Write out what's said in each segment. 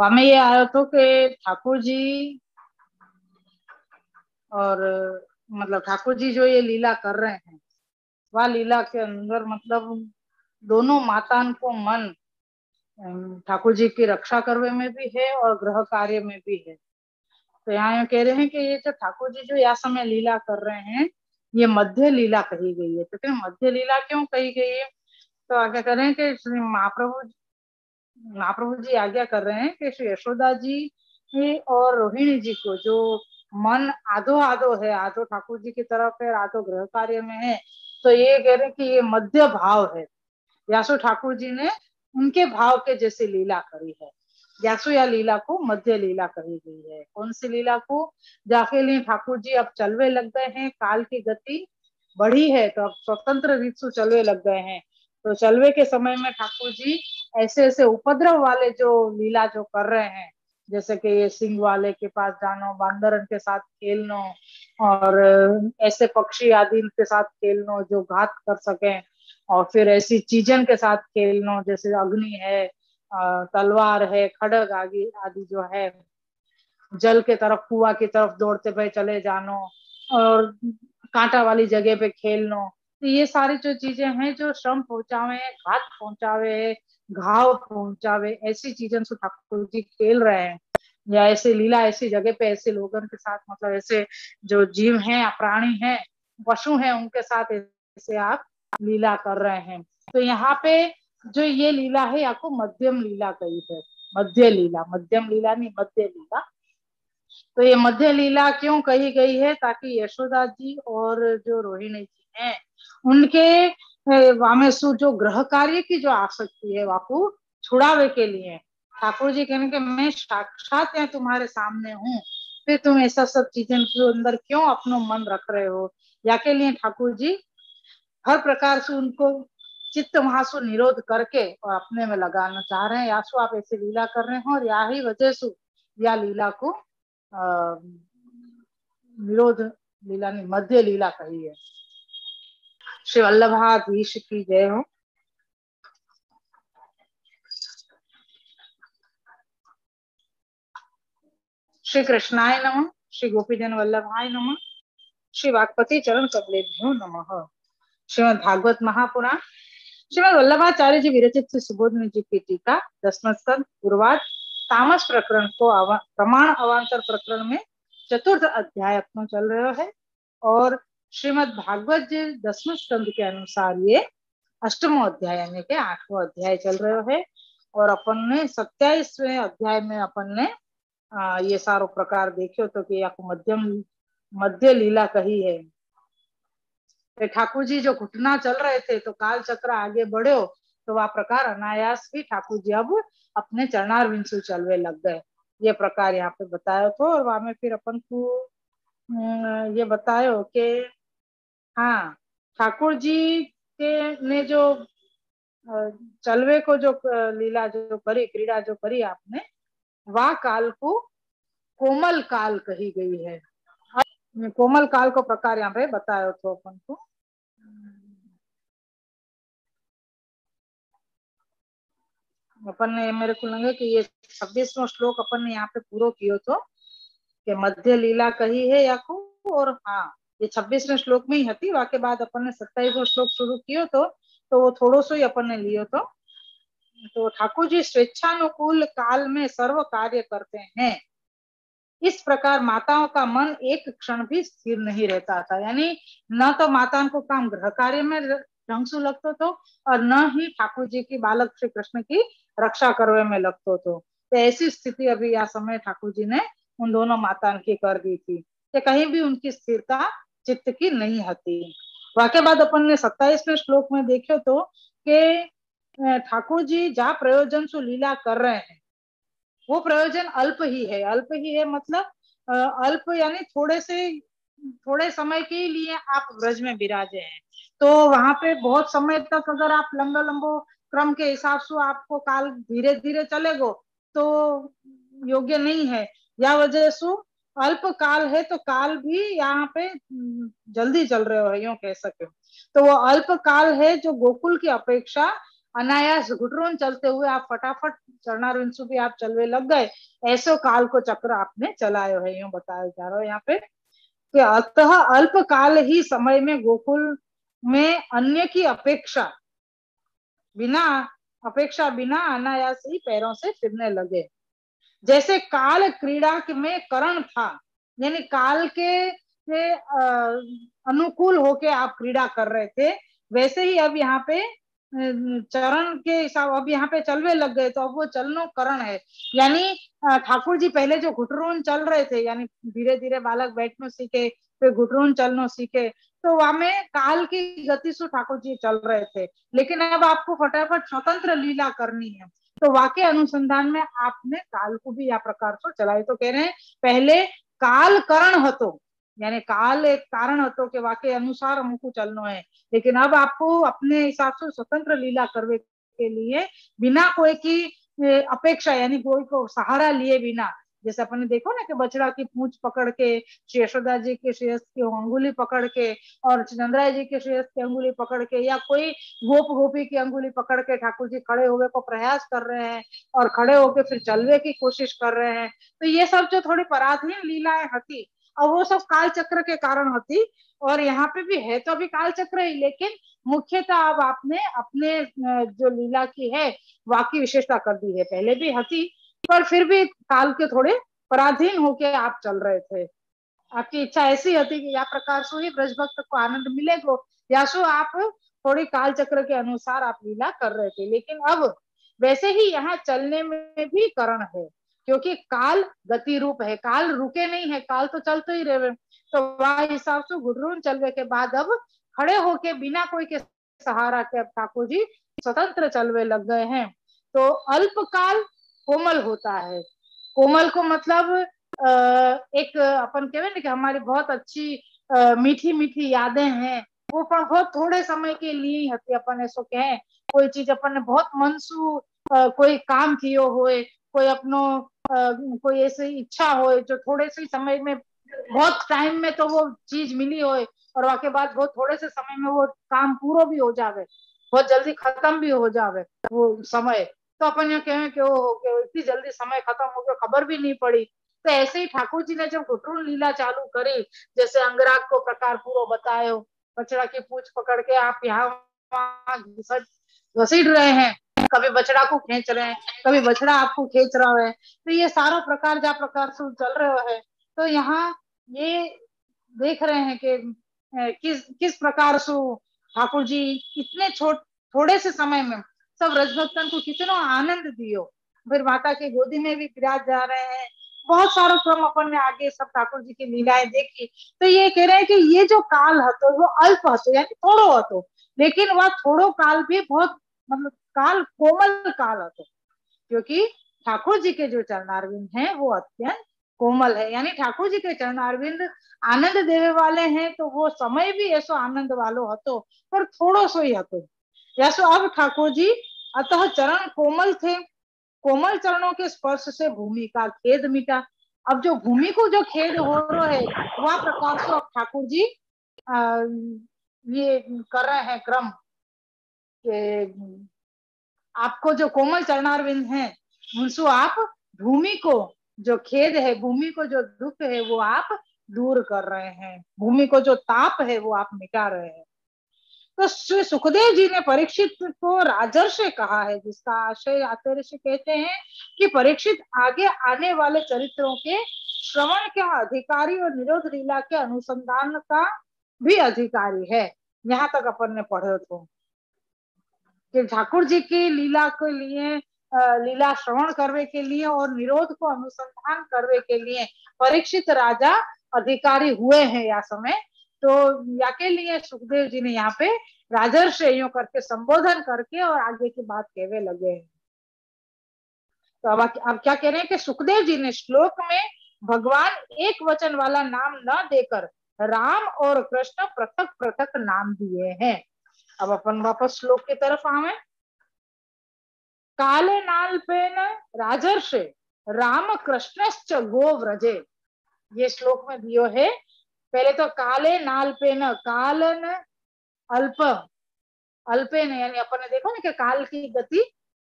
हमें ये आया तो कि ठाकुर जी और मतलब ठाकुर जी जो ये लीला कर रहे हैं, वह लीला के अंदर मतलब दोनों मातान को मन ठाकुर जी की रक्षा करने में भी है और गृह कार्य में भी है। तो यहाँ कह रहे हैं कि ये जो ठाकुर जी जो यह समय लीला कर रहे हैं, ये मध्य लीला कही गई है। तो क्या मध्य लीला क्यों कही गई है? तो आगे कह रहे हैं कि श्री महाप्रभु जी आज्ञा कर रहे हैं कि श्री यशोदा जी और रोहिणी जी को जो मन आधो आधो है, आधो ठाकुर जी की तरफ है, आधो गृह कार्य में है, तो ये कह रहे हैं कि ये मध्य भाव है। व्यासो ठाकुर जी ने उनके भाव के जैसे लीला करी है। व्यासो या लीला को मध्य लीला कही गई है। कौन सी लीला को? जाके लिए ठाकुर जी अब चलवे लग गए हैं, काल की गति बढ़ी है तो अब स्वतंत्र रीत से चलवे लग गए हैं। तो चलवे के समय में ठाकुर जी ऐसे ऐसे उपद्रव वाले जो लीला जो कर रहे हैं, जैसे कि ये सिंह वाले के पास जानो, बांदरन के साथ खेलनो, और ऐसे पक्षी आदि के साथ खेलनो जो घात कर सके, और फिर ऐसी चीजन के साथ खेलनो जैसे अग्नि है, तलवार है, खड़ग आदि आदि जो है, जल के तरफ कुआ की तरफ दौड़ते हुए चले जानो, और कांटा वाली जगह पे खेलनो। तो ये सारी जो चीजें हैं जो श्रम पहुंचावे, घात पहुंचावे, घाव पहुंचावे, ऐसी चीजें से ठाकुर जी खेल रहे हैं। या ऐसे लीला ऐसी जगह पे ऐसे लोगों के साथ, मतलब ऐसे जो जीव हैं, प्राणी हैं, पशु हैं, उनके साथ ऐसे आप लीला कर रहे हैं। तो यहाँ पे जो ये लीला है आपको मध्यम लीला कही है। मध्य लीला, मध्यम लीला नहीं, मध्य लीला। तो ये मध्य लीला क्यों कही गई है? ताकि यशोदा जी और जो रोहिणी जी हैं, उनके वामेसु जो ग्रह कार्य की जो आसक्ति है वाकु छुड़ावे के लिए ठाकुर जी कहने के मैं साक्षात यहाँ तुम्हारे सामने हूँ, फिर तुम ऐसा सब चीजें के अंदर क्यों अपनो मन रख रहे हो? या के लिए ठाकुर जी हर प्रकार से उनको चित्त महासु निरोध करके और अपने में लगाना चाह रहे हैं। या सो आप ऐसे लीला कर रहे हो और या ही वजह से या लीला को निरोध लीला नहीं, मध्य लीला कही है। श्री वल्लभाधीश की जय हो। श्री कृष्णाय नमः। श्री गोपीजन वल्लभाय नमः। श्री वाक्पति चरण कमलेभ्यो नमः। श्रीमद भागवत महापुराण श्रीमद वल्लभाचार्य जी विरचित श्री सुबोधनी जी की टीका 10वां स्कंद पूर्वार्ध तामस प्रकरण को प्रमाण अवांतर प्रकरण में चतुर्थ अध्याय अपना चल रहा है, और श्रीमद भागवत जी 10वें स्कंद के अनुसार ये 8वां अध्याय यानी के 8वां अध्याय चल रहा है। और अपन ने 27वें अध्याय में अपन ने ये सारो प्रकार देखियो तो कि मध्यम मध्य लीला कही है। ठाकुर जी जो घुटना चल रहे थे तो काल चक्र आगे बढ़ो तो वह प्रकार अनायास भी ठाकुर जी अब अपने चरणार विंशु चलवे लग गए। ये प्रकार यहाँ पे बताया था। और वहां में फिर अपन को ये बतायो कि हाँ, ठाकुर जी के ने जो चलवे को जो लीला जो करी, क्रीड़ा जो करी आपने, वह काल को कोमल काल कही गई है। कोमल काल को प्रकार यहाँ पे बताया था अपन को। अपन ने मेरे को लगे कि ये 26वां श्लोक अपन ने यहाँ पे पूरा कियो तो कि मध्य लीला कही है या को। और हाँ, ये 26वें श्लोक में ही हती। वाके बाद अपन ने 27वां श्लोक शुरू कियो तो वो थोड़ो सो ही अपन ने लियो तो ठाकुर जी स्वेच्छानुकूल काल में सर्व कार्य करते हैं। इस प्रकार माताओं का मन एक क्षण भी स्थिर नहीं रहता था। यानी न तो माताओं को काम गृह कार्य में ढंग से लगता तो, और न ही ठाकुर जी की बालक श्री कृष्ण की रक्षा करने में लगतो तो ऐसी स्थिति अभी यह समय ठाकुर जी ने उन दोनों माताओं की कर दी थी कि कहीं भी उनकी स्थिरता चित्त की नहीं हती। वाके बाद अपन ने 27वें श्लोक में देखो तो कि ठाकुर जी जहाँ प्रयोजन से लीला कर रहे हैं वो प्रयोजन अल्प ही है। अल्प ही है मतलब अल्प यानी थोड़े समय के लिए आप ब्रज में विराजे हैं, तो वहां पे बहुत समय तक अगर आप लंबो क्रम के हिसाब से आपको काल धीरे धीरे चलेगो तो योग्य नहीं है। या वजह से अल्प काल है तो काल भी यहाँ पे जल्दी चल रहे हो यूं कह सके। तो वो अल्प काल है जो गोकुल की अपेक्षा अनायास घुटरून चलते हुए आप फटाफट चरणारविंद भी आप चलवे लग गए, ऐसो काल को चक्र आपने चलायो है, यूं बताया जा रहा है यहाँ पे कि अतः अल्प काल ही समय में गोकुल में अन्य की अपेक्षा बिना अनायास ही पैरों से फिरने लगे। जैसे काल क्रीड़ा में करण था, यानी काल के अनुकूल होके आप क्रीड़ा कर रहे थे, वैसे ही अब यहाँ पे चरण के हिसाब अब यहाँ पे चलवे लग गए, तो अब वो चलनो करण है। यानी ठाकुर जी पहले जो घुटरून चल रहे थे, यानी धीरे धीरे बालक बैठनो सीखे, फिर घुटरून चलनो सीखे, तो वहां में काल की गति से ठाकुर जी चल रहे थे। लेकिन अब आपको फटाफट स्वतंत्र लीला करनी है, तो वाक्य अनुसंधान में आपने काल को भी या प्रकार से चलाए। तो कह रहे हैं पहले काल करण हतो, यानी काल एक कारण हतो कि वाक्य अनुसार हमको चलना है, लेकिन अब आपको अपने हिसाब से स्वतंत्र लीला करने के लिए बिना कोई की अपेक्षा, यानी कोई को सहारा लिए बिना, जैसे अपन ने देखो ना कि बछड़ा की पूंछ पकड़ के, यशोदा जी के श्रेयस की अंगुली पकड़ के, और चंद्रा जी के श्रेयस की अंगुली पकड़ के, या कोई गोप गोपी की अंगुली पकड़ के ठाकुर जी खड़े होने को प्रयास कर रहे हैं और खड़े होके फिर चलने की कोशिश कर रहे हैं, तो ये सब जो थोड़ी पराधीन लीलाएं होती, और वो सब काल चक्र के कारण होती। और यहाँ पे भी है तो अभी काल चक्र ही, लेकिन मुख्यतः अब आपने अपने जो लीला की है वाकी विशेषता कर दी है, पहले भी हती पर फिर भी काल के थोड़े पराधीन होके आप चल रहे थे। आपकी इच्छा ऐसी होती कि या प्रकार से ही ब्रज भक्त को आनंद मिलेगा, या सो आप थोड़ी काल चक्र के अनुसार आप लीला कर रहे थे। लेकिन अब वैसे ही यहाँ चलने में भी करण है, क्योंकि काल गति रूप है, काल रुके नहीं है, काल तो चलते ही रहे। तो वह हिसाब से घुटरून चलने के बाद अब खड़े होके बिना कोई के सहारा के अब ठाकुर जी स्वतंत्र चलवे लग गए हैं। तो अल्प काल कोमल होता है। कोमल को मतलब एक अपन कहे ना कि हमारी बहुत अच्छी मीठी मीठी यादें हैं, वो पर बहुत थोड़े समय के लिए हती, अपन ऐसो कहे कोई चीज अपन ने बहुत मन सु कोई काम कियो होए, कोई अपनो कोई ऐसी इच्छा होए जो थोड़े से समय में, बहुत टाइम में तो वो चीज मिली होए, और वाके बाद बहुत थोड़े से समय में वो काम पूरा भी हो जावे, बहुत जल्दी खत्म भी हो जावे वो समय, तो अपन ये कहें कि वो इतनी जल्दी समय खत्म हो गया, खबर भी नहीं पड़ी। तो ऐसे ही ठाकुर जी ने जब घुटरून लीला चालू करी, जैसे अंगराग को प्रकार पूरा बतायो, बछड़ा की पूछ पकड़ के आप यहाँ घसीट रहे हैं, कभी बछड़ा को खींच रहे हैं, कभी बछड़ा आपको खींच रहा है, तो ये सारा प्रकार जा प्रकार से चल रहे है। तो यहाँ ये देख रहे हैं कि किस किस प्रकार से ठाकुर जी इतने थोड़े से समय में सब रजभक्तन को कितना आनंद दियो, फिर माता की गोदी में भी विराज जा रहे हैं। बहुत सारा क्रम अपन ने आगे सब ठाकुर जी की लीलाएं देखी। तो ये कह रहे हैं कि ये जो काल हतो वो अल्प हतो, यानी थोड़ो हतो, लेकिन वह थोड़ो काल भी बहुत मतलब काल कोमल काल हतो, क्योंकि ठाकुर जी के जो चरणारविंद हैं वो अत्यंत कोमल है, यानी ठाकुर जी के चरणारविंद आनंद देवे वाले हैं, तो वो समय भी ऐसो आनंद वालो हतो, पर थोड़ो सो ही हतो। जैसो अब ठाकुर जी अतः चरण कोमल थे, कोमल चरणों के स्पर्श से भूमि का खेद मिटा। अब जो भूमि को जो खेद हो रहा है, वह प्रकार से अब ठाकुर जी ये कर रहे हैं क्रम के आपको जो कोमल चरणारविंद हैं उनसे आप भूमि को जो खेद है, भूमि को जो दुख है वो आप दूर कर रहे हैं, भूमि को जो ताप है वो आप मिटा रहे हैं। तो श्री सुखदेव जी ने परीक्षित को राजर्षि कहा है, जिसका आशय आतर्षि कहते हैं कि परीक्षित आगे आने वाले चरित्रों के श्रवण के अधिकारी और निरोध लीला के अनुसंधान का भी अधिकारी है। यहाँ तक अपन ने पढ़े थे कि ठाकुर जी की लीला के लिए लीला श्रवण करने के लिए और निरोध को अनुसंधान करने के लिए परीक्षित राजा अधिकारी हुए हैं या समय। तो या के लिए सुखदेव जी ने यहाँ पे राजर्षियों करके संबोधन करके और आगे की बात कहवे लगे हैं। तो अब क्या कह रहे हैं कि सुखदेव जी ने श्लोक में भगवान एक वचन वाला नाम न देकर राम और कृष्ण पृथक पृथक नाम दिए हैं। अब अपन वापस श्लोक की तरफ आवे। काले नाल्पेन राजर्षे राम कृष्णश्च गो व्रजे, ये श्लोक में दियो है। पहले तो काले नाल्पेन, कालन अल्प अल्पेन यानी अपन ने देखो ना कि काल की गति,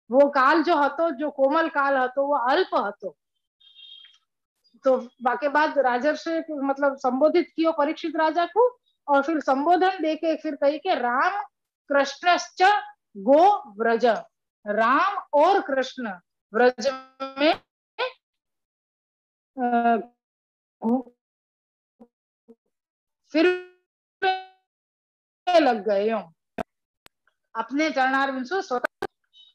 वो काल जो हतो, जो कोमल काल हतो वो अल्प हतो। तो बाकी बाद राजर्षि मतलब संबोधित कियो परीक्षित राजा को, और फिर संबोधन देके फिर कही के राम कृष्णश्च गो व्रज, राम और कृष्ण व्रज में फिर लग गए हो अपने चरणारविंद से स्वतः।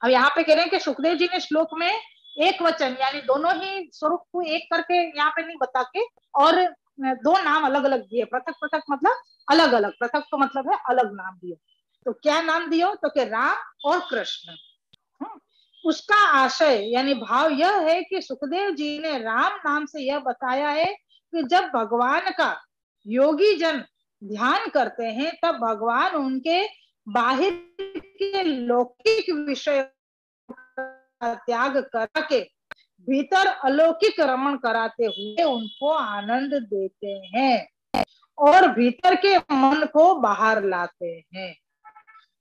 अब यहाँ पे कह रहे हैं कि सुखदेव जी ने श्लोक में एक वचन यानी दोनों ही स्वरूप को एक करके यहाँ पे नहीं बता के, और दो नाम अलग अलग दिए, पृथक पृथक मतलब अलग अलग, पृथक तो मतलब है अलग नाम दिए। तो क्या नाम दियो, तो कि राम और कृष्ण। उसका आशय यानी भाव यह है कि सुखदेव जी ने राम नाम से यह बताया है कि जब भगवान का योगी जन ध्यान करते हैं तब भगवान उनके बाहर के लौकिक विषय का त्याग करके भीतर अलौकिक रमण कराते हुए उनको आनंद देते हैं और भीतर के मन को बाहर लाते हैं।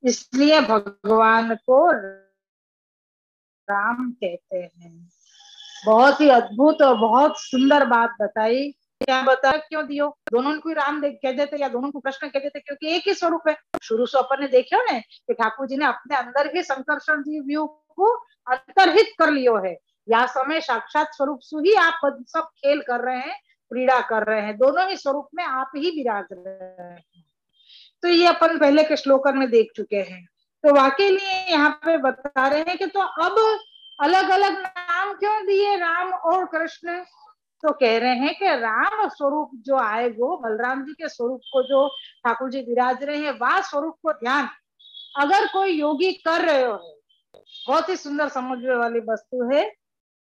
इसलिए भगवान को राम कहते हैं। बहुत ही अद्भुत और बहुत सुंदर बात बताई। क्या बता क्यों दियो, दोनों को राम कह देते या दोनों को कृष्ण कह देते, क्योंकि एक ही स्वरूप है। शुरू से अपन ने देखियो ना कि ठाकुर जी ने अपने अंदर ही संकर्षण जी व्यू को अंतर्हित कर लियो है। या समय साक्षात स्वरूप से ही आप सब खेल कर रहे हैं, क्रीड़ा कर रहे हैं, दोनों ही स्वरूप में आप ही विराज रहे हैं। तो ये अपन पहले के श्लोक में देख चुके हैं। तो वाकई लिए यहाँ पे बता रहे हैं कि तो अब अलग अलग नाम क्यों दिए राम और कृष्ण। तो कह रहे हैं कि राम स्वरूप जो आएगो, बलराम जी के स्वरूप को जो ठाकुर जी विराज रहे हैं, वह स्वरूप को ध्यान अगर कोई योगी कर रहे हो है, बहुत ही सुंदर समझने वाली वस्तु है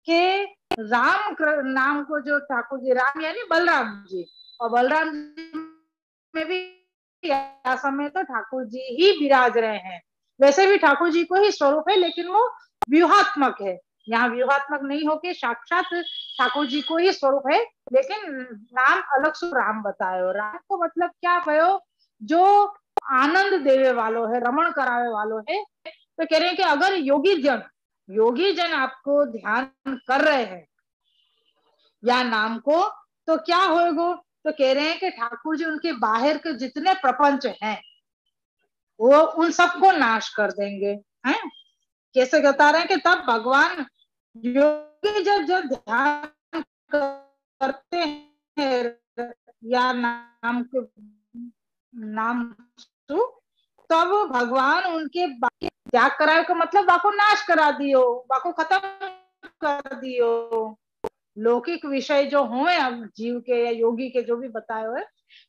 कि राम नाम को जो ठाकुर जी, राम यानी बलराम जी, और बलराम जी में भी समय तो ठाकुर जी ही विराज रहे हैं। वैसे भी ठाकुर जी को ही स्वरूप है, लेकिन वो व्यूहात्मक है। यहाँ व्यूहात्मक नहीं होके साक्षात ठाकुर जी को ही स्वरूप है, लेकिन नाम अलग से राम बतायो। राम को मतलब क्या भयो, जो आनंद देवे वालों है, रमण करावे वालों है। तो कह रहे हैं कि अगर योगी जन आपको ध्यान कर रहे हैं या नाम को, तो क्या होएगो, तो कह रहे हैं कि ठाकुर जी उनके बाहर के जितने प्रपंच हैं वो उन सबको नाश कर देंगे। हैं कैसे बता रहे हैं कि तब भगवान योगी जब जो ध्यान करते हैं या नाम तब भगवान उनके त्याग कराए का मतलब बाको नाश करा दियो, बाको खत्म कर दियो। लौकिक विषय जो हुए अब जीव के या योगी के जो भी बताए हुए,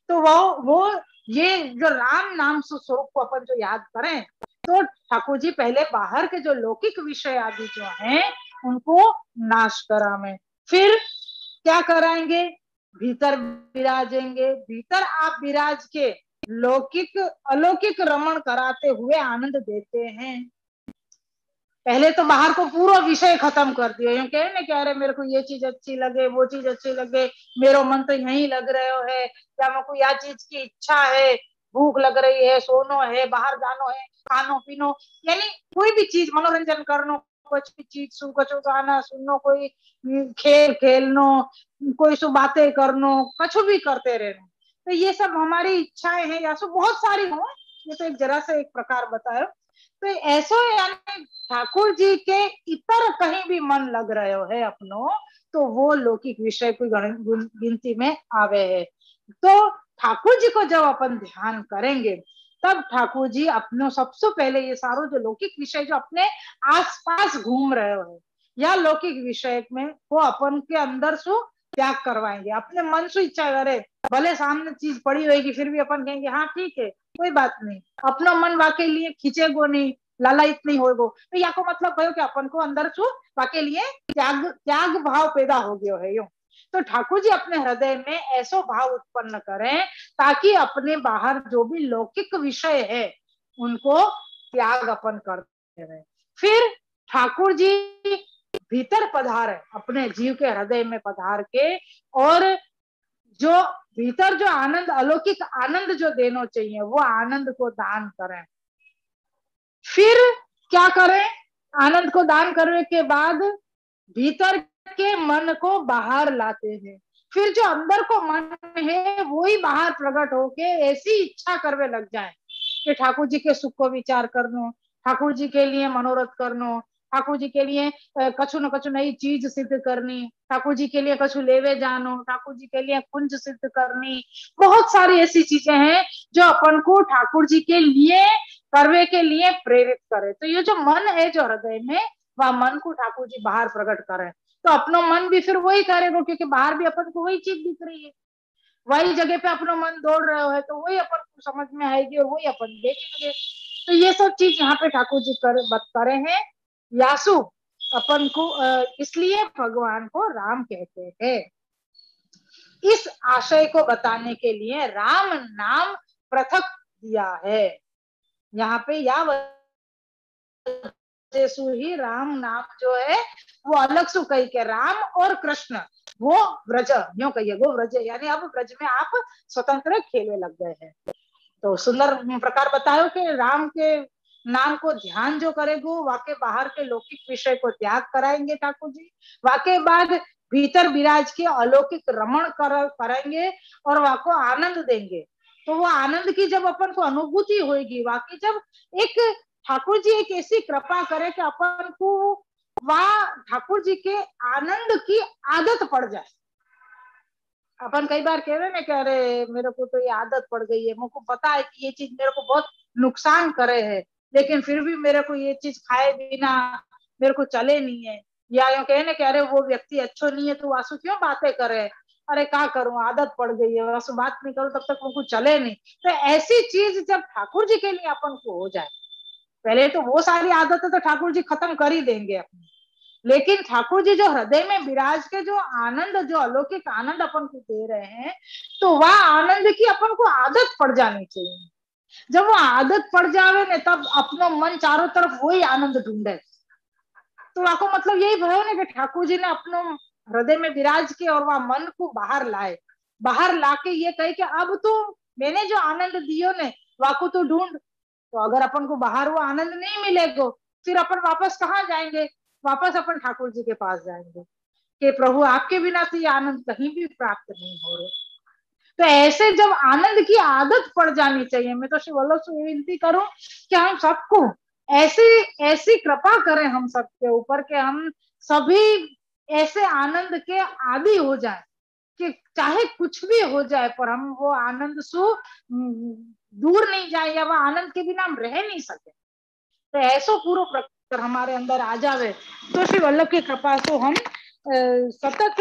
तो वो ये जो राम नाम स्वरूप को अपन जो याद करें, तो ठाकुर जी पहले बाहर के जो लौकिक विषय आदि जो हैं उनको नाश करावे, फिर क्या कराएंगे, भीतर विराजेंगे। भीतर आप विराज के लौकिक अलौकिक रमण कराते हुए आनंद देते हैं। पहले तो बाहर को पूरा विषय खत्म कर दिया, यूं कहे ना कि अरे मेरे को ये चीज अच्छी लगे, वो चीज अच्छी लगे, मेरा मन तो यहीं लग रहे है, या मेरे को या चीज की इच्छा है, भूख लग रही है, सोनो है, बाहर जानो है, खानो पीनो, यानी कोई भी चीज मनोरंजन करनो, कुछ भी चीज कछु गाना सुननो, कोई खेल खेलनो, कोई सु बातें करनो, कछु भी करते रहनो। तो ये सब हमारी इच्छाएं हैं, या सो बहुत सारी हो, ये तो एक जरा सा एक प्रकार बतायो। तो ऐसो यानी ठाकुर जी के इतर कहीं भी मन लग रहे है अपनो, तो वो लौकिक विषय की गिनती में आवे है। तो ठाकुर जी को जब अपन ध्यान करेंगे तब ठाकुर जी अपनो सबसे पहले ये सारो जो लौकिक विषय जो अपने आसपास घूम रहे हो या लौकिक विषय में, वो अपन के अंदर से त्याग करवाएंगे। अपने मन से इच्छा करे, भले सामने चीज पड़ी होगी फिर भी अपन कहेंगे हाँ ठीक है कोई बात नहीं, अपना मन वाके लिए खींचेगो नहीं, लालायित नहीं होगो। तो या को मतलब भयो कि अपन को अंदर से वाके लिए त्याग त्याग भाव पैदा हो गयो है। यूं तो ठाकुर जी अपने हृदय में ऐसो भाव उत्पन्न करें ताकि अपने बाहर जो भी लौकिक विषय है उनको त्याग अपन करते रहे। फिर ठाकुर जी भीतर पधार है, अपने जीव के हृदय में पधार के, और जो भीतर जो आनंद अलौकिक आनंद जो देना चाहिए वो आनंद को दान करें। फिर क्या करें, आनंद को दान करने के बाद भीतर के मन को बाहर लाते हैं। फिर जो अंदर को मन है वही बाहर प्रकट होके ऐसी इच्छा करने लग जाए कि ठाकुर जी के सुख को विचार करनो, ठाकुर जी के लिए मनोरथ करनो, ठाकुर जी के लिए कछु न कछु नई चीज सिद्ध करनी, ठाकुर जी के लिए कछु लेवे जानो, ठाकुर जी के लिए कुंज सिद्ध करनी। बहुत सारी ऐसी चीजें हैं जो अपन को ठाकुर जी के लिए करने के लिए प्रेरित करे। तो ये जो मन है जो हृदय में, वह मन को ठाकुर जी बाहर प्रकट करे, तो अपना मन भी फिर वही करेगा, क्योंकि बाहर भी अपन को वही चीज दिख रही है, वही जगह पे अपना मन दौड़ रहा है, तो वही अपन को समझ में आएगी और वही अपन देखेंगे। तो ये सब चीज यहाँ पे ठाकुर जी बता रहे हैं। यासु अपन को इसलिए भगवान को राम कहते हैं। इस आशय को बताने के लिए राम नाम पृथक दिया है। यहाँ पे या ही राम नाम जो है वो अलग से कही के, राम और कृष्ण वो व्रज, यूं कहिए वो व्रज, यानी अब व्रज में आप स्वतंत्र खेलने लग गए हैं। तो सुंदर प्रकार बतायो कि राम के नाम को ध्यान जो करेगो, वाके बाहर के लौकिक विषय को त्याग कराएंगे ठाकुर जी, वाके बाद भीतर विराज के अलौकिक रमण करेंगे और वाको आनंद देंगे। तो वो आनंद की जब अपन को अनुभूति होगी, वाकई जब एक ठाकुर जी एक ऐसी कृपा करे कि अपन को वह ठाकुर जी के आनंद की आदत पड़ जाए। अपन कई बार कह रहे ना कि अरे मेरे को तो ये आदत पड़ गई है, मेरे को पता है कि ये चीज मेरे को बहुत नुकसान करे है, लेकिन फिर भी मेरे को ये चीज खाए बिना मेरे को चले नहीं है। या यूं कहे ना कि अरे वो व्यक्ति अच्छो नहीं है तो वासु क्यों बातें करे, अरे क्या करूं आदत पड़ गई है, वासु बात नहीं करूं तब तक मुझको चले नहीं। तो ऐसी चीज जब ठाकुर जी के लिए अपन को हो जाए, पहले तो वो सारी आदतें तो ठाकुर जी खत्म कर ही देंगे अपनी, लेकिन ठाकुर जी जो हृदय में विराज के जो आनंद, जो अलौकिक आनंद अपन को दे रहे हैं, तो वह आनंद की अपन को आदत पड़ जानी चाहिए। जब वो आदत पड़ जावे ने तब अपनो मन चारों तरफ वही आनंद ढूंढे। तो आपको मतलब यही भयो ना कि ठाकुर जी ने अपनो हृदय में विराज के और वह मन को बाहर लाए, बाहर लाके ये कहे कि अब तो मैंने जो आनंद दियो ने वाको तो ढूंढ। तो अगर अपन को बाहर वो आनंद नहीं मिलेगा, फिर अपन वापस कहाँ जाएंगे, वापस अपन ठाकुर जी के पास जाएंगे कि प्रभु आपके बिना तो ये आनंद कहीं भी प्राप्त नहीं हो रहा। तो ऐसे जब आनंद की आदत पड़ जानी चाहिए, मैं तो श्री वल्लभ से विनती करूं कि हम सबको ऐसी ऐसी कृपा करें हम सबके ऊपर कि हम सभी ऐसे आनंद के आदि हो जाए कि चाहे कुछ भी हो जाए पर हम वो आनंद सु दूर नहीं जाए, या वह आनंद के बिना हम रह नहीं सके। तो ऐसो पूरा प्रकार हमारे अंदर आ जावे तो श्री वल्लभ की कृपा से हम सतत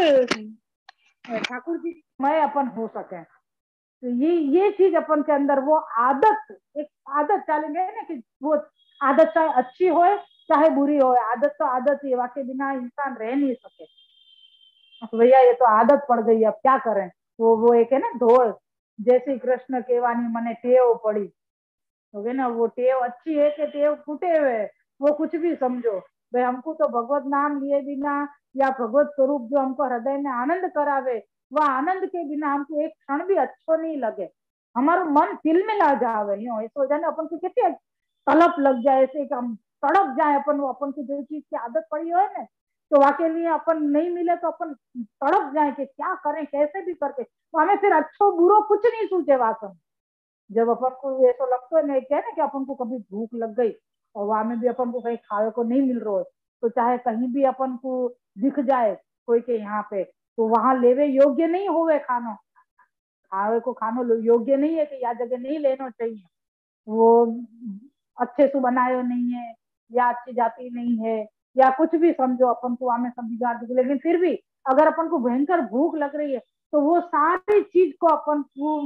ठाकुर जी मैं अपन हो सके। तो ये चीज अपन के अंदर वो आदत, एक आदत चालेंगे ना कि वो आदत चाहे अच्छी हो चाहे बुरी हो, आदत तो आदत ही, वाके बिना इंसान रह नहीं सके। तो भैया ये तो आदत पड़ गई, अब क्या करें। वो एक है ना ढोल, जैसे कृष्ण केवानी मने टेव पड़ी, हो गए ना, वो टेव अच्छी है कि टेव फूटे हुए, वो कुछ भी समझो भाई, हमको तो भगवत नाम लिए बिना या भगवत स्वरूप जो हमको हृदय में आनंद करावे, वह आनंद के बिना हमको एक क्षण भी अच्छो नहीं लगे, हमारा मन तिल में ला जावे, ऐसा हो जाए अपन को कितनी तड़प लग जाए, ऐसे हम तड़प जाए अपन, वो अपन को जो चीज की आदत पड़ी हो ना, तो वाके लिए अपन नहीं मिले तो अपन तड़प जाए कि क्या करें कैसे भी करके, तो हमें फिर अच्छो बुरो कुछ नहीं सूझे वासम। जब अपन को ऐसा लगता है ना, क्या ना कि अपन को कभी भूख लग गई और वहां में भी अपन को कहीं खावे को नहीं मिल रहा है, तो चाहे कहीं भी अपन को दिख जाए कोई के यहाँ पे, तो वहां लेवे योग्य नहीं होवे खानो, खावे को खानो योग्य नहीं है कि या जगह नहीं लेना चाहिए, वो अच्छे से बनाए नहीं है या अच्छी जाती नहीं है या कुछ भी समझो, अपन को हमें सब बिगाड़ दी। लेकिन फिर भी अगर अपन को भयंकर भूख लग रही है तो वो सारी चीज को अपन को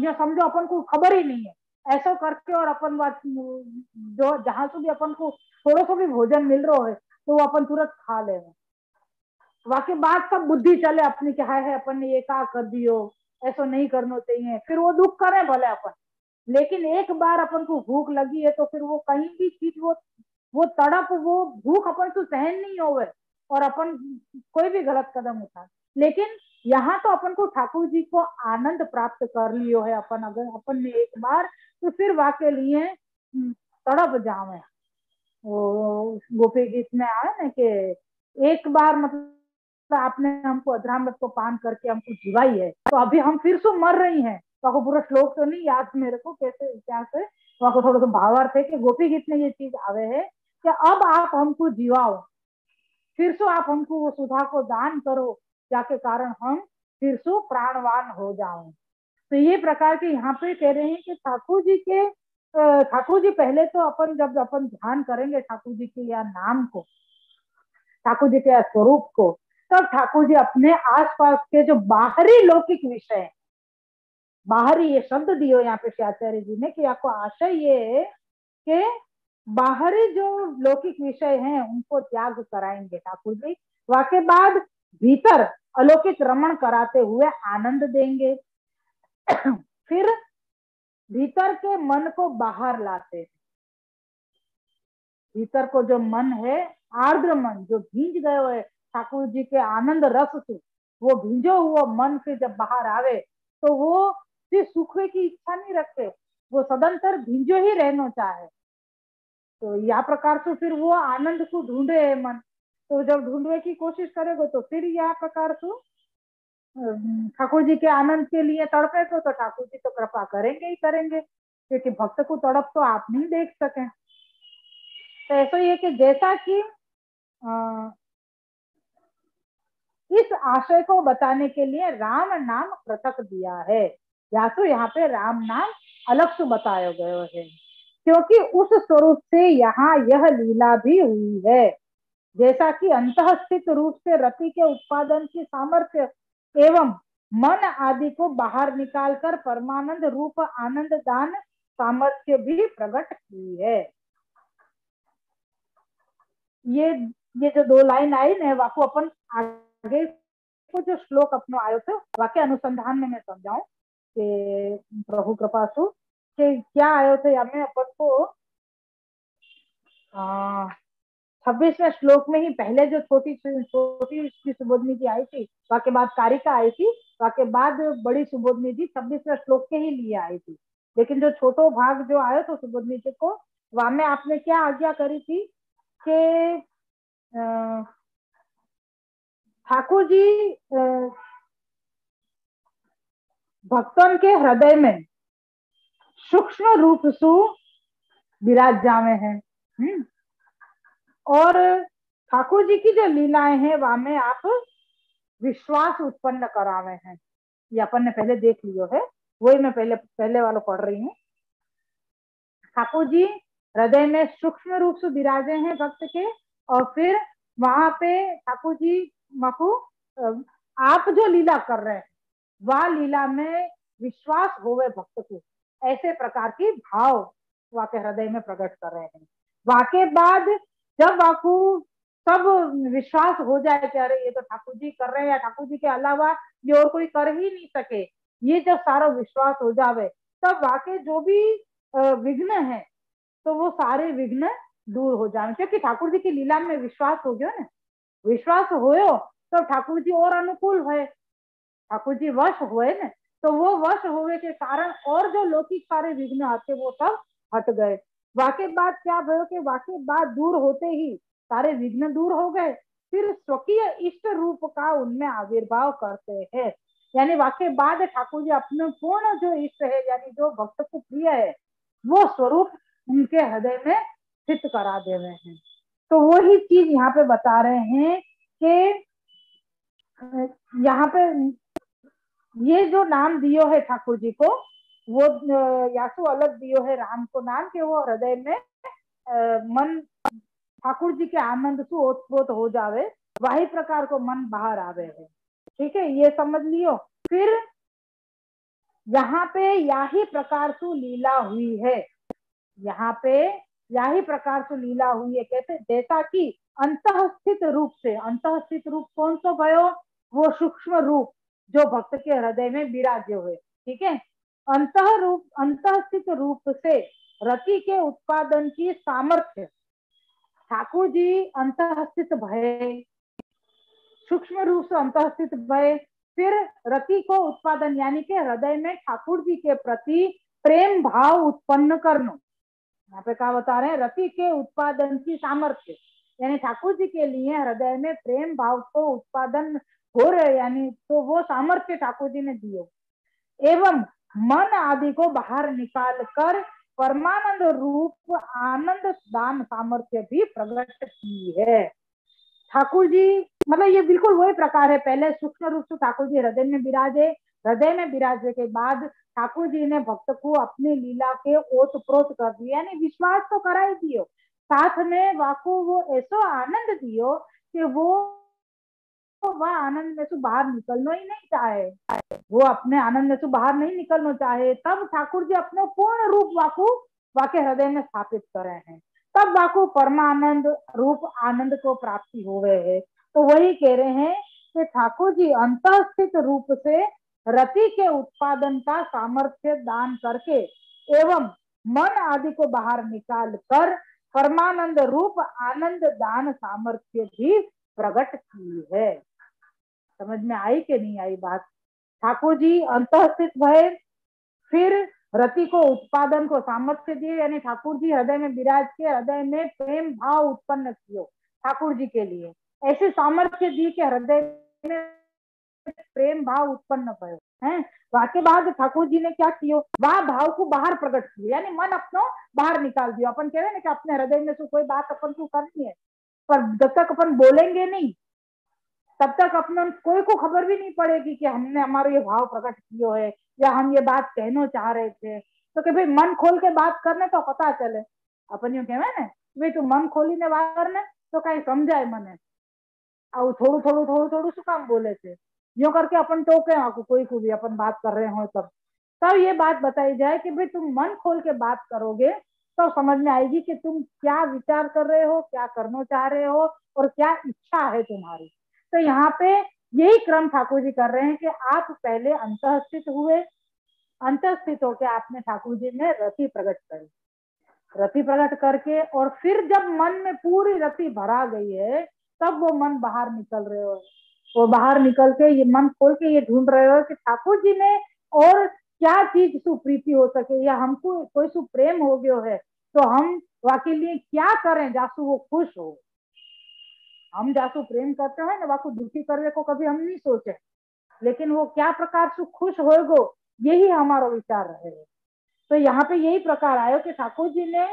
या समझो अपन को खबर ही नहीं है, ऐसा करके और अपन जो जहां से भी अपन को थोड़ा सा भी भोजन मिल रहा है तो वो अपन तुरंत खा ले, वाकई बात सब बुद्धि चले अपनी क्या है अपन ने ये क्या कर दियो, ऐसा नहीं करना चाहिए, फिर वो दुख करे भले अपन। लेकिन एक बार अपन को भूख लगी है तो फिर वो कहीं भी चीज वो तड़प वो भूख अपन तो सहन नहीं होवे और अपन कोई भी गलत कदम उठा। लेकिन यहाँ तो अपन को ठाकुर जी को आनंद प्राप्त कर लियो है अपन, अगर अपन ने एक बार, तो फिर वाके लिए तड़प जावे। वो गोपी गीत में आया ना कि एक बार मतलब आपने हमको अधरामृत को पान करके हमको जीवाई है, तो अभी हम फिर से मर रही हैं। तो आपको पूरा श्लोक तो नहीं याद मेरे को कैसे क्या से, तो आपको थोड़ा सा भावार्थ है कि गोपी गीत में ये चीज आवे है कि अब आप हमको जीवाओ, फिर से आप हमको वो सुधा को दान करो, जाके कारण हम फिर से प्राणवान हो जाओ। तो ये प्रकार के यहाँ पे कह रहे हैं कि ठाकुर जी के ठाकुर जी पहले तो अपन जब अपन ध्यान करेंगे ठाकुर जी के या नाम को, ठाकुर जी के स्वरूप को, तब ठाकुर जी अपने आसपास के जो बाहरी लौकिक विषय, बाहरी ये शब्द दियो यहाँ पे आचार्य जी ने कि आपको आशय ये है कि बाहरी जो लौकिक विषय हैं उनको त्याग कराएंगे ठाकुर जी, वाके बाद भीतर अलौकिक रमण कराते हुए आनंद देंगे। फिर भीतर के मन को बाहर लाते हैं। भीतर को जो मन है, आर्द्र मन जो भींज गए हुए ठाकुर जी के आनंद रस से, वो भींजो हुआ मन से जब बाहर आवे तो वो फिर सूखने की इच्छा नहीं रखते, वो सदंतर भींजो ही रहना चाहे। तो यह प्रकार से फिर वो आनंद को ढूंढे है मन, तो जब ढूंढने की कोशिश करेगा तो फिर यह प्रकार से ठाकुर जी के आनंद के लिए तड़पे को, तो ठाकुर जी तो कृपा करेंगे ही करेंगे, क्योंकि भक्त को तड़प तो आप नहीं देख सके। तो ऐसा ही है कि जैसा कि इस आशय को बताने के लिए राम नाम पृथक दिया है, या तो यहाँ पे राम नाम अलग से बताया गया है, क्योंकि उस स्वरूप से यहाँ यह लीला भी हुई है। जैसा कि अंतःस्थित रूप से रति के उत्पादन की सामर्थ्य एवं मन आदि को बाहर निकालकर परमानंद रूप आनंद दान सामर्थ्य भी प्रकट की है। ये जो दो लाइन आई ना, वाको अपन आगे को जो श्लोक अपनो आयो थे वाके अनुसंधान में मैं समझाऊं कि प्रभु कृपा सु कि क्या आयो थे या मैं अपन को 26वें श्लोक में ही पहले जो छोटी छोटी सुबोधनी जी आई थी, वाके बाद कारिका आई थी, वाके बाद बड़ी सुबोधनी जी 26वें श्लोक के ही लिए आई थी। लेकिन जो छोटो भाग जो आयो तो सुबोधनी जी को, वहां में आपने क्या आज्ञा करी थी कि ठाकुर जी भक्तों के हृदय में सूक्ष्म रूप सु विराज जावे हैं। और ठाकुर जी की जो लीलाएं हैं वहां में आप विश्वास उत्पन्न करावे हैं। ये अपन ने पहले देख लियो है, वही मैं पहले वाला पढ़ रही हूँ। ठाकुर जी हृदय में सूक्ष्म रूप से विराजे हैं भक्त के, और फिर वहां पे ठाकुर जी मकु आप जो लीला कर रहे हैं वह लीला में विश्वास होवे भक्त को, ऐसे प्रकार की भाव वाके हृदय में प्रकट कर रहे हैं। वाके बाद जब वाकू सब विश्वास हो जाए कि अरे ये तो ठाकुर जी कर रहे हैं, या ठाकुर जी के अलावा ये और कोई कर ही नहीं सके, ये जब सारा विश्वास हो जावे तब वाके जो भी विघ्न है तो वो सारे विघ्न दूर हो जाए, क्योंकि ठाकुर जी की लीला में विश्वास हो गया ना। विश्वास होयो तो ठाकुर जी और अनुकूल है, ठाकुर जी वश हुए ना, तो वो वश होने के कारण और जो लौकिक सारे विघ्न आते वो सब हट गए। वाके बाद क्या भयो कि वाके बाद दूर होते ही सारे विघ्न दूर हो गए, फिर स्वकीय इष्ट रूप का उनमें आविर्भाव करते हैं। यानी वाके बाद ठाकुर जी अपने पूर्ण जो इष्ट है, यानी जो भक्त को प्रिय है, वो स्वरूप उनके हृदय में स्थित करा दे रहे हैं। तो वही चीज यहाँ पे बता रहे हैं कि यहाँ पे ये जो नाम दियो है ठाकुर जी को, वो यासु अलग दियो है राम को नाम के वो हृदय में मन ठाकुर जी के आनंद से ओतप्रोत हो जावे, वही प्रकार को मन बाहर आवे है। ठीक है, ये समझ लियो। फिर यहाँ पे यही प्रकार से लीला हुई है, यहाँ पे यही प्रकार से लीला हुई है। कैसे? जैसा कि अंतःस्थित रूप से, अंतःस्थित रूप कौन सा भयो? वो सूक्ष्म रूप जो भक्त के हृदय में विराजे हुए। ठीक है, अंतःस्थित रूप से रति के उत्पादन की सामर्थ्य ठाकुर जी अंतःस्थित भय, सूक्ष्म रूप से अंतःस्थित भय, फिर रति को उत्पादन यानी के हृदय में ठाकुर जी के प्रति प्रेम भाव उत्पन्न करना, यहाँ पे क्या बता रहे हैं, रति के उत्पादन की सामर्थ्य, यानी ठाकुर जी के लिए हृदय में प्रेम भाव को उत्पादन हो रहे, यानी तो वो सामर्थ्य ठाकुर जी ने दिए, एवं मन आदि को बाहर निकाल कर परमानंद रूप आनंद दान सामर्थ्य भी प्रकट की है। ठाकुर जी मतलब ये बिल्कुल वही प्रकार है, पहले सूक्ष्म रूप से ठाकुर जी हृदय में विराजे, हृदय में विराजे के बाद ठाकुर जी ने भक्त को अपनी लीला के ओत प्रोत कर दिया, यानी विश्वास तो करा ही दियो, साथ में वाकू वो ऐसा आनंद दियो कि वो वह आनंद में से बाहर निकलना ही नहीं चाहे, वो अपने आनंद में से बाहर नहीं निकलना चाहे, तब ठाकुर जी अपने पूर्ण रूप वाकू वाके हृदय में स्थापित कर रहे हैं, तब वाकू परमानंद रूप आनंद को प्राप्ति हो गए है। तो वही कह रहे हैं कि ठाकुर जी अंतःस्थित रूप से रति के उत्पादन का सामर्थ्य दान करके एवं मन आदि को बाहर निकाल कर परमानंद रूप आनंद दान सामर्थ्य भी प्रकट की है। समझ में आई कि नहीं आई बात? ठाकुर जी अंतःस्थित भय, फिर रति को उत्पादन को सामर्थ्य दिए, यानी ठाकुर जी हृदय में विराज के हृदय में प्रेम भाव उत्पन्न किए ठाकुर जी के लिए, ऐसे सामर्थ्य दी के हृदय में प्रेम भाव उत्पन्न भयो है। वाके बाद ठाकुर जी ने क्या किया, वह भाव को बाहर प्रकट किया, यानी मन अपनो बाहर निकाल दिया। अपन कह रहे ना कि अपने हृदय में से कोई बात अपन को करनी है, पर जब तक अपन बोलेंगे नहीं तब तक अपने कोई को खबर भी नहीं पड़ेगी कि हमने हमारा ये भाव प्रकट किया है या हम ये बात कहना चाह रहे थे। तो कि भाई मन खोल के बात करने तो पता चले, अपन यूं कहवे ना भाई तू मन खोली ने बात करने तो कहीं समझाए मने, और थोड़ू थोड़ू थोड़ू थोड़ू सु काम बोले थे, यूं करके अपन टोके आपको कोई को भी अपन बात कर रहे हो तब ये बात बताई जाए कि भाई तुम मन खोल के बात करोगे तो समझ में आएगी कि तुम क्या विचार कर रहे हो, क्या करना चाह रहे हो और क्या इच्छा है तुम्हारी। तो यहाँ पे यही क्रम ठाकुर जी कर रहे हैं कि आप पहले अंतःस्थित हुए, अंतःस्थित होकर आपने ठाकुर जी में रति प्रकट करी, रति प्रकट करके और फिर जब मन में पूरी रति भरा गई है तब वो मन बाहर निकल रहे हो, वो बाहर निकल के ये मन खोल के ये ढूंढ रहे हो कि ठाकुर जी ने और क्या चीज सुप्रीति हो सके या हमको कोई सुप्रेम हो गयो है तो हम वाके लिए क्या करें जासू वो खुश हो। हम जासू प्रेम करते हैं ना वाकू दुखी करने को कभी हम नहीं सोचे, लेकिन वो क्या प्रकार से खुश होगो यही हमारा विचार रहेगा। तो यहाँ पे यही प्रकार आयो कि ठाकुर जी ने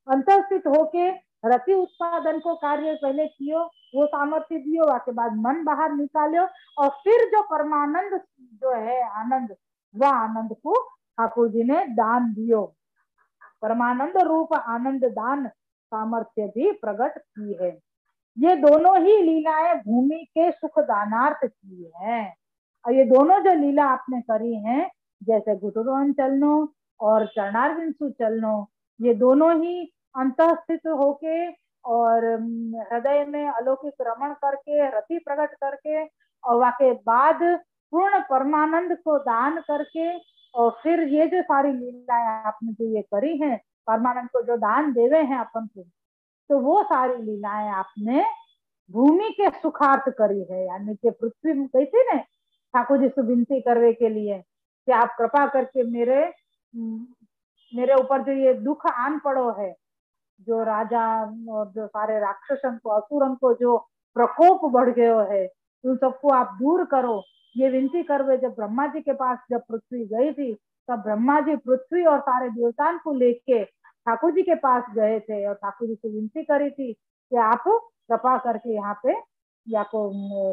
अंतःस्थित होके रति उत्पादन को कार्य पहले कियो, वो सामर्थ्य दियो, वाके बाद मन बाहर निकालो और फिर जो परमानंद जो है आनंद, वह आनंद को ठाकुर जी ने दान दियो, परमानंद रूप आनंद दान सामर्थ्य भी प्रकट की है। ये दोनों ही लीलाएं भूमि के सुख दानार्थ की है, और ये दोनों जो लीला आपने करी हैं जैसे घुटुरोहन चलनो और चरणारविंद चलनो, ये दोनों ही अंतःस्थित होके और हृदय में अलौकिक रमण करके रति प्रकट करके और वाके बाद पूर्ण परमानंद को दान करके और फिर ये जो सारी लीलाएं आपने जो ये करी हैं परमानंद को जो दान देवे हैं अपन को, तो वो सारी लीलाएं आपने भूमि के सुखार्थ करी है, यानी कि पृथ्वी में कही थी ना ठाकुर जी से विनती करने के लिए कि आप कृपा करके मेरे ऊपर जो ये दुख आन पड़ो है, जो राजा और जो सारे राक्षसन को असुरन को जो प्रकोप बढ़ गयो है उन सबको आप दूर करो, ये विनती करवे। जब ब्रह्मा जी के पास जब पृथ्वी गई थी तब ब्रह्मा जी पृथ्वी और सारे देवताओं को लेके ठाकुर जी के पास गए थे और ठाकुर जी से विनती करी थी कि आप कृपा करके यहाँ पे या को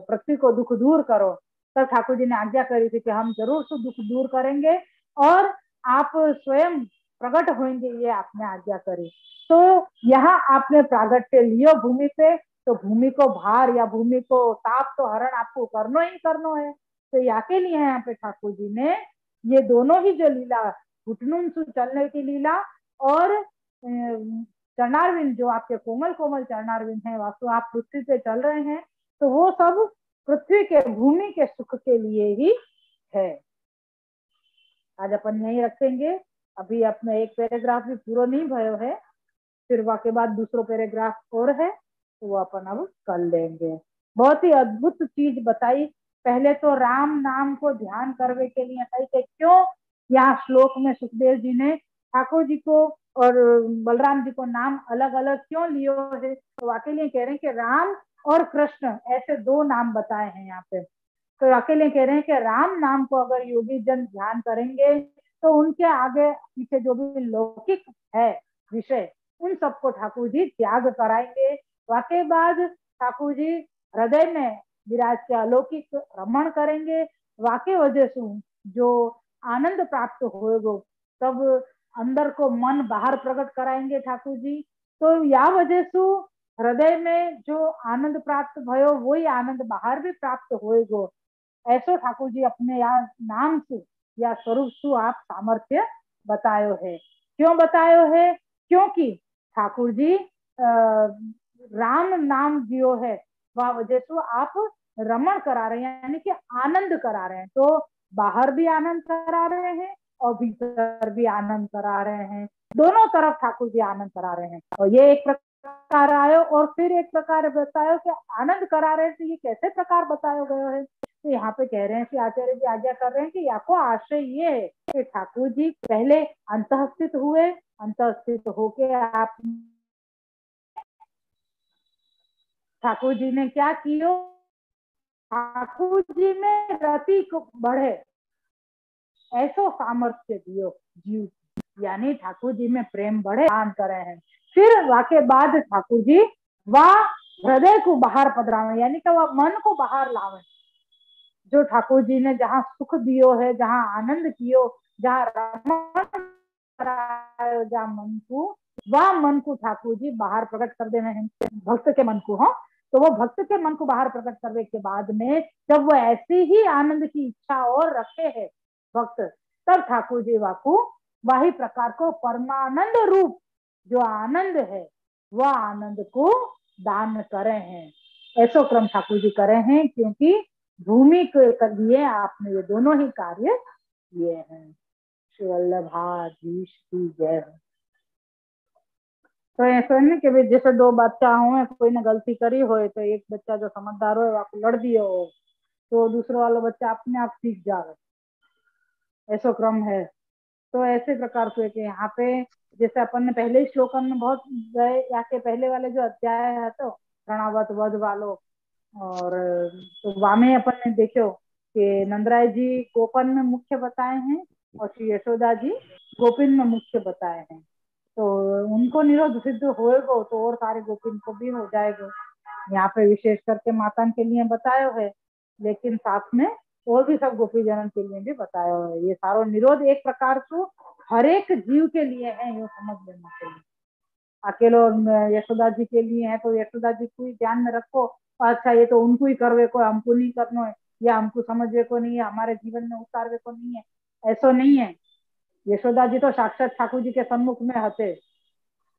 पृथ्वी को दुख दूर करो। तब ठाकुर जी ने आज्ञा करी थी कि हम जरूर से दुख दूर करेंगे और आप स्वयं प्रकट होंगे, ये आपने आज्ञा करी। तो यहाँ आपने प्रागट्य लियो भूमि पे, तो भूमि को भार या भूमि को ताप तो हरण आपको करना ही करना है। तो या के लिए यहाँ पे ठाकुर जी ने ये दोनों ही जो लीला घुटनों से चलने की लीला और चरणारविंद जो आपके कोमल कोमल चरणारविंद है वास्तु आप पृथ्वी पे चल रहे हैं, तो वो सब पृथ्वी के भूमि के सुख के लिए ही है। आज अपन यही रखेंगे, अभी अपना एक पैराग्राफ भी पूरा नहीं भयो है, फिर वाके बाद दूसरा पैराग्राफ और है तो वो अपन अब कर लेंगे। बहुत ही अद्भुत चीज बताई। पहले तो राम नाम को ध्यान करने के लिए कही क्यों यहाँ श्लोक में सुखदेव जी ने ठाकुर जी को और बलराम जी को नाम अलग अलग क्यों लियो है? तो अकेले कह रहे हैं कि राम और कृष्ण ऐसे दो नाम बताए हैं यहाँ पे। तो अकेले कह रहे हैं कि राम नाम को अगर योगी जन ध्यान करेंगे तो उनके आगे पीछे जो भी लौकिक है विषय, उन सबको ठाकुर जी त्याग कराएंगे। वाके बाद ठाकुर जी हृदय में विराज के अलौकिक रमण करेंगे। वाके वजह से जो आनंद प्राप्त होएगो, तब अंदर को मन बाहर प्रकट कराएंगे ठाकुर जी। तो या वजह से हृदय में जो आनंद प्राप्त भयो वही आनंद बाहर भी प्राप्त होएगो। ऐसो ठाकुर जी अपने यहाँ नाम से या स्वरूप से आप सामर्थ्य बतायो है। क्यों बतायो है? क्योंकि ठाकुर जी राम नाम जियो है, वह वजह से आप रमण करा रहे हैं, यानी कि आनंद करा रहे हैं। तो बाहर भी आनंद करा रहे हैं और भीतर भी आनंद करा रहे हैं, दोनों तरफ ठाकुर जी आनंद करा रहे हैं। और ये एक प्रकार आयो। और फिर एक प्रकार बतायो कि आनंद करा रहे थे, ये कैसे प्रकार बताया गया है? तो यहाँ पे कह रहे हैं कि आचार्य जी आज्ञा कर रहे हैं कि आपको आशय ये है कि ठाकुर जी पहले अंतःस्थित हुए, अंतःस्थित होके आप ठाकुर जी ने क्या किया? ठाकुर जी में रति को बढ़े ऐसो सामर्थ्य दियो जीव, यानी ठाकुर जी में प्रेम बढ़े, दान करे हैं। फिर वाके बाद ठाकुर जी वह हृदय को बाहर पधरावे, यानी कि वह मन को बाहर लावे। जो ठाकुर जी ने जहाँ सुख दियो है, जहाँ आनंद कियो, जहाँ रमण करायो, जहाँ मन को, वह मन को ठाकुर जी बाहर प्रकट कर देने हैं भक्त के मन को। हो तो वो भक्त के मन को बाहर प्रकट करने के बाद में जब वो ऐसे ही आनंद की इच्छा और रखे है भक्त, तब ठाकुर जी वाकू वही प्रकार को परमानंद रूप जो आनंद है वह आनंद को दान करे हैं। ऐसो क्रम ठाकुर जी करे हैं, क्योंकि भूमि के लिए आपने ये दोनों ही कार्य किए हैं। श्री वल्लभाधीश की जय। तो ऐसा नहीं कि जैसे दो बच्चा हो, कोई ने गलती करी हो तो एक बच्चा जो समझदार हो आपको लड़ दियो हो तो दूसरा वाला बच्चा अपने आप सीख जाए, ऐसा क्रम है। तो ऐसे प्रकार से कि यहाँ पे जैसे अपन ने पहले ही श्लोकन में बहुत गए, या के पहले वाले जो अध्याय है तो प्रणावत वध वालो, और तो वामे अपन ने देखो कि नंदराय जी गोपन में मुख्य बताए हैं और श्री यशोदा जी गोपिन में मुख्य बताए हैं। तो उनको निरोध सिद्ध होएगो तो और सारे गोपिन को भी हो जाएगा। यहाँ पे विशेष करके माता के लिए बताया है, लेकिन साथ में और भी सब गोपी जनन के लिए भी बताया है। ये सारो निरोध एक प्रकार से हर एक जीव के लिए है, ये समझ लेना चाहिए। अकेलो यशोदा जी के लिए है तो यशोदा जी को ही ध्यान में रखो, अच्छा ये तो उनको ही करवे को, हमको नहीं करना है, या हमको समझवे को नहीं है, हमारे जीवन में उतारवे को नहीं है, ऐसा नहीं है। यशोदा जी तो साक्षात ठाकुर जी के सम्मुख में हते,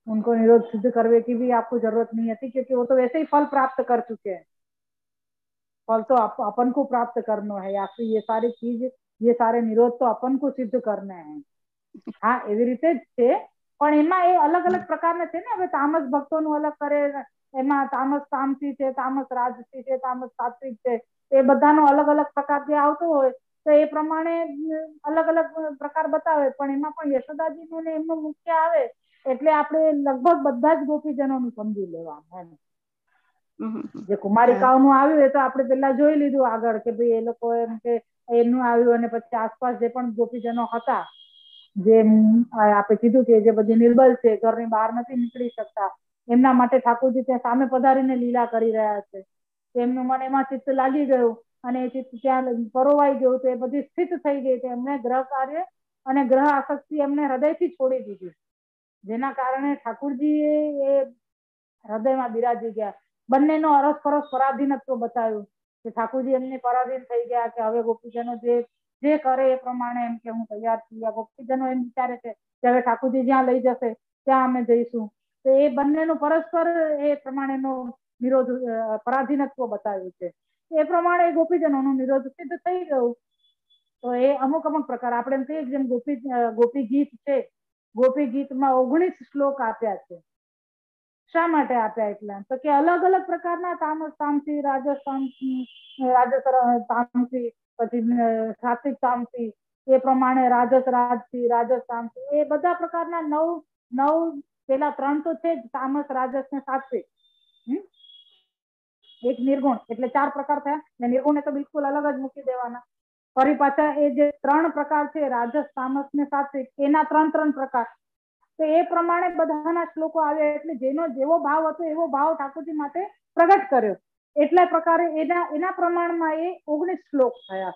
उनको निरोध सिद्ध करवे की भी आपको जरूरत नहीं थी, क्योंकि वो तो वैसे ही फल प्राप्त कर चुके हैं। फल तो अपन को प्राप्त करना है, या फिर ये सारी चीज, ये सारे निरोध तो अपन को सिद्ध करने हैं। हाँ एवी रीते છે, પણ એમાં એ अलग अलग પ્રકારના છે ને। હવે તામસ ભક્તોનું अलग કરે, એમાં તામસ તામસી છે, તામસ રાજસી છે, તામસ સાત્વિક છે, એ બધાનો अलग अलग પ્રકાર જે આવતો હોય તો એ પ્રમાણે अलग अलग પ્રકાર બતાવે। પણ એમાં પણ યશોદાજીનું ને એમનું મુખ્ય આવે એટલે આપણે લગભગ બધા જ ગોપીજનોનું સમજી લેવાનું એમ। જે કુમારિકાઓનું આવ્યું એ તો આપણે પેલા જોઈ લીધું આગળ કે ભાઈ એ લોકો એમ કે એમનું આવ્યું અને પછી આસપાસ જે પણ ગોપીજનો હતા, જે આપણે કીધું કે જે બધી નિર્બલ છે, ઘરની બહાર નથી નીકળી શકતા, એમના માટે ઠાકોરજી ત્યાં સામે પધારીને લીલા કરી રહ્યા છે। એમનું મન એમાં ચિત્ત લાગી ગયું અને એ ચિત્ત ત્યાં પરોવાઈ ગયું તો એ બધી સ્થિત થઈ ગઈ તો એમને ગ્રહ કાર્ય અને ગ્રહ આસક્તિ એમને હૃદયથી છોડી દીધી, જેના કારણે ઠાकुरજી એ હૃદયમાં બિરાજી ગયા। બંનેનો અરસપરસ પરાધીનત્વ બતાવ્યું કે ઠાकुरજી એમને પરાધીન થઈ ગયા કે હવે ગોપીજનો જે કરે એ પ્રમાણે એમ કે હું તૈયાર છું, या ગોપીજનો એમ વિચારે છે કે હવે ઠાकुरજી જ્યાં લઈ જશે ત્યાં અમે જઈશું। તો એ બંનેનું પરસ્પર એ પ્રમાણેનો વિરોધ પરાધીનત્વ બતાવ્યું છે। એ પ્રમાણે ગોપીજનોનું નિરોધ સિદ્ધ થઈ ગયું। તો એ અમુક અમુક પ્રકાર આપણે એમ કહીએ જેમ ગોપી ગીત છે, ગોપી ગીતમાં 19 શ્લોક આપ્યા છે। શા માટે આપ્યા એટલે તો કે अलग अलग પ્રકારના તામસ તામસી, રાજસ તામસી, રાજસ તામસી, પછી સાત્વિક તામસી, એ પ્રમાણે રાજસ રાજસી, રાજસ તામસી, એ બધા પ્રકારના 9 પેલા 3 તો છે જ, તામસ, રાજસ ને સાત્વિક. એક નિર્ગુણ, એટલે 4 પ્રકાર થયા ને નિર્ગુણ તો બિલકુલ અલગ જ મૂકી દેવાના. ફરી પાછા એ જે 3 પ્રકાર છે રાજસ, તામસ ને સાત્વિક, એના 3 પ્રકાર. તો એ પ્રમાણે બધાના શ્લોકો આવ્યા, એટલે જેનો જેવો ભાવ હતો એવો ભાવ ઠાકોરજી માટે પ્રગટ કર્યો. એટલા પ્રકારે એના પ્રમાણમાં એ 19 શ્લોક થયા.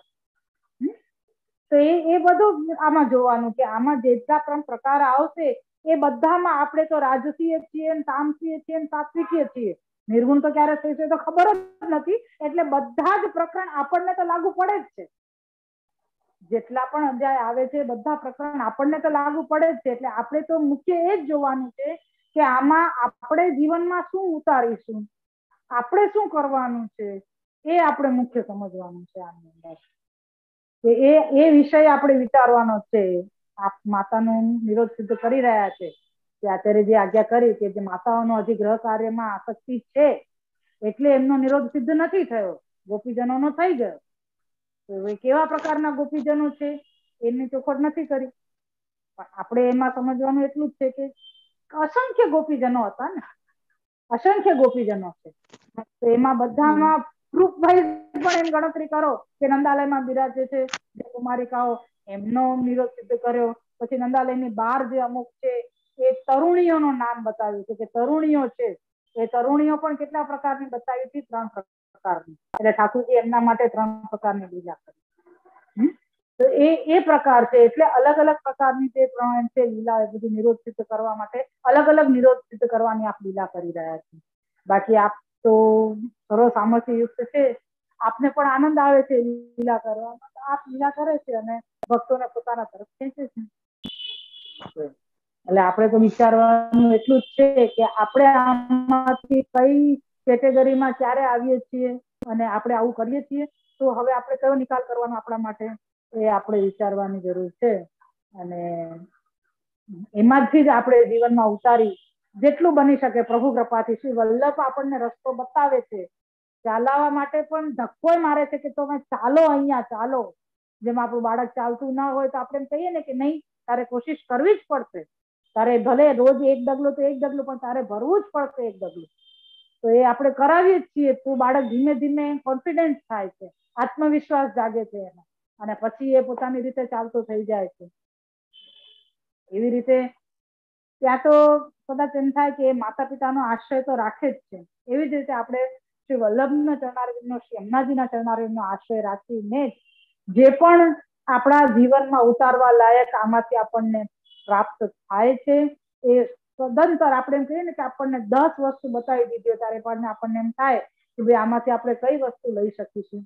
તો એ બધું આમાં જોવાનું કે આમાં જેટલા 3 પ્રકાર આવશે એ બધામાં આપણે તો રાજસીય છીએ, તામસીય છીએ, સાત્વિકીય છીએ. નિર્ગુણ તો ક્યારે થશે તો ખબર જ નથી, એટલે બધા જ પ્રકરણ આપણને તો લાગુ પડે જ છે. જેટલા પણ અધ્યાય આવે છે બધા પ્રકરણ આપણને તો લાગુ પડે જ છે. એટલે આપણે તો મુખ્ય એ જ જોવાનું છે કે આમાં આપણે જીવનમાં શું ઉતારીશું, આપણે શું કરવાનું છે, એ આપણે મુખ્ય સમજવાનું છે. આની અંદર એ વિષય આપણે વિચારવાનો છે. આપ માતાનો નિરોધ સિદ્ધ કરી રહ્યા છે કે અત્યારે જે આજ્ઞા કરી કે જે માતાઓનો હજી ગ્રહ કાર્યમાં આસક્તિ છે એટલે એમનો નિરોધ સિદ્ધ નથી થયો, ગોપીજનોનો થઈ ગયો. તો એ કેવા પ્રકારના ગોપીજનો છે એની ચોખવટ નથી કરી, પણ આપણે એમાં સમજવાનું એટલું જ છે કે અસંખ્ય ગોપીજનો હતા ને, અસંખ્ય ગોપીજનો છે. તો એમાં બધામાં ગ્રુપ વાઇઝ પણ એમ ગણતરી કરો કે નંદાલયમાં બિરાજે છે જે કુમારિકાઓ, એમનો નિરોધ સિદ્ધ કર્યો. પછી નંદાલયની બહાર જે અમુક છે એ તરુણીઓનું નામ બતાવ્યું છે કે તરુણીઓ છે, એ તરુણીઓ પણ કેટલા પ્રકારની બતાવી હતી? 3 પ્રકારની. એટલે ઠાકોરજી એમના માટે 3 પ્રકારની લીલા કરી. તો એ પ્રકાર છે. એટલે અલગ અલગ પ્રકારની જે 3 છે લીલા, એ બધી નિરોધ સિદ્ધ કરવા માટે અલગ અલગ નિરોધ સિદ્ધ કરવાની આપ લીલા કરી રહ્યા છે. બાકી આપ તો સર્વ સામર્થ્ય યુક્ત છે, આપને પણ આનંદ આવે છે લીલા કરવામાં, આપ લીલા કરે છે અને ભક્તોને પોતાના તરફ ખેંચે છે. એટલે આપણે તો વિચારવાનું એટલું જ છે કે આપણે આમાંથી કઈ કેટેગરીમાં ક્યારે આવીએ છીએ અને આપણે આવું કરીએ છીએ, તો હવે આપણે કયો નિકાલ કરવાનો આપણા માટે એ આપણે વિચારવાની જરૂર છે. અને એમાંથી જ આપણે જીવનમાં ઉતારી જેટલું બની શકે પ્રભુ કૃપાથી. શ્રી વલ્લભ આપણને રસ્તો બતાવે છે, ચાલવા માટે પણ ધક્કો મારે છે કે તમે ચાલો, અહીંયા ચાલો. જેમ આપણું બાળક ચાલતું ના હોય તો આપણે એમ કહીએ ને કે નહીં, તારે કોશિશ કરવી જ પડશે, તારે ભલે રોજ 1 ડગલું તો 1 ડગલું, પણ તારે ભરવું જ પડશે 1 ડગલું. તો એ આપણે કરાવીએ જ છીએ. તો બાળક ધીમે ધીમે કોન્ફિડન્સ થાય છે, આત્મવિશ્વાસ જાગે છે એનો, અને પછી એ પોતાની રીતે ચાલતો થઈ જાય છે. એવી રીતે ત્યાં તો કદાચ એમ થાય કે માતા પિતાનો આશ્રય તો રાખે જ છે. એવી જ રીતે આપણે શ્રી વલ્લભના ચરણારવિંદનો, શ્રી અમ્માજીના ચરણારવિંદનો આશ્રય રાખીને જે પણ આપણા જીવનમાં ઉતારવા લાયક આમાંથી આપણને પ્રાપ્ત થાય છે એ સદંતર આપણે એમ કહીએ ને કે આપણને 10 વસ્તુ બતાવી દીધી ત્યારે પણ આપણને એમ થાય કે ભાઈ આમાંથી આપણે કઈ વસ્તુ લઈ શકીશું.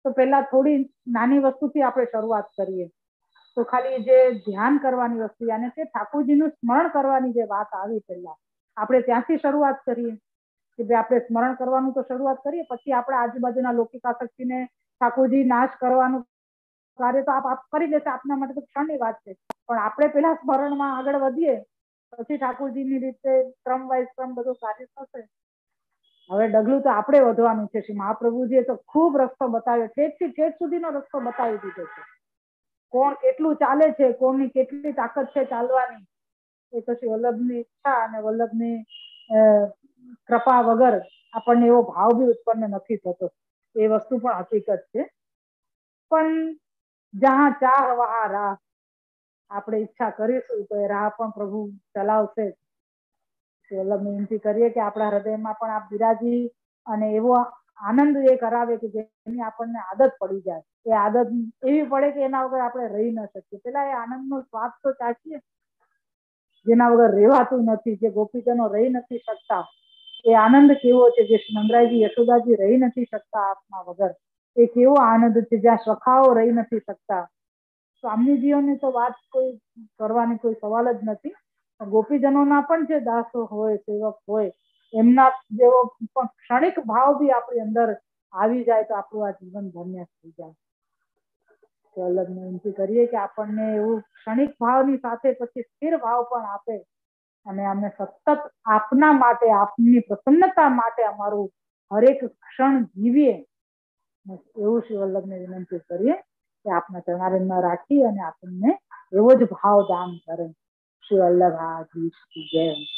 તો પહેલા થોડી નાની વસ્તુથી આપણે શરૂઆત કરીએ. તો ખાલી જે ધ્યાન કરવાની વસ્તુ, અને તે ઠાકોરજીનું સ્મરણ કરવાની જે વાત આવી, પહેલા આપણે ત્યાંથી શરૂઆત કરીએ કે ભાઈ આપણે સ્મરણ કરવાનું તો શરૂઆત કરીએ, પછી આપણે આજુબાજુના લૌકિક આસક્તિને ઠાકોરજી નાશ કરવાનું કાર્ય તો આપ કરી દેશે, આપના માટે તો ક્ષણની વાત છે. પણ આપણે પેલા સ્મરણમાં આગળ વધીએ પછી ઠાકોરજીની રીતે ક્રમ વાઇઝ ક્રમ બધું કાર્ય થશે. હવે ડગલું તો આપણે વધવાનું છે. શ્રી મહાપ્રભુજીએ તો ખૂબ રસ્તો બતાવ્યો, ઠેઠથી ઠેઠ સુધીનો રસ્તો બતાવી દીધો છે. કોણ કેટલું ચાલે છે, કોણની કેટલી તાકાત છે ચાલવાની, એ તો શ્રી વલ્લભની ઈચ્છા અને વલ્લભની કૃપા વગર આપણને એવો ભાવ બી ઉત્પન્ન નથી થતો. એ વસ્તુ પણ હકીકત છે. પણ જહાં ચાહ વહાં રાહ, આપણે ઈચ્છા કરીશું તો એ રાહ પણ પ્રભુ ચલાવશે. વલ્લભને વિનંતી કરીએ કે આપણા હૃદયમાં પણ આપ બિરાજી અને એવો આનંદ એ કરાવે કે જેની આપણને આદત પડી જાય. એ આદત એવી પડે કે એના વગર આપણે રહી ન શકીએ. પેલા એ આનંદનો સ્વાદ તો ચાખીએ જેના વગર રહેવાતું નથી, જે ગોપીજનો રહી નથી શકતા. એ આનંદ કેવો છે જે નંદરાયજી યશોદાજી રહી નથી શકતા આપના વગર, એ કેવો આનંદ છે જ્યાં સખાઓ રહી નથી શકતા. સ્વામીજીઓની તો વાત કોઈ કરવાની કોઈ સવાલ જ નથી. ગોપીજનોના પણ જે દાસો હોય, સેવક હોય, એમના જેવો પણ ક્ષણિક ભાવ બી આપણી અંદર આવી જાય તો આપણું આ જીવન ધન્ય થઈ જાય. વલ્લભને વિનંતી કરીએ કે આપણને એવું ક્ષણિક ભાવની સાથે પછી સ્થિર ભાવ પણ આપે અને અમે સતત આપના માટે, આપની પ્રસન્નતા માટે અમારું હરેક ક્ષણ જીવીએ, એવું શ્રી વલ્લભને વિનંતી કરીએ કે આપના ચરણારવિંદમાં રાખી અને આપણને એવો જ ભાવ દાન કરે. श्री वल्लभाधीश की जय।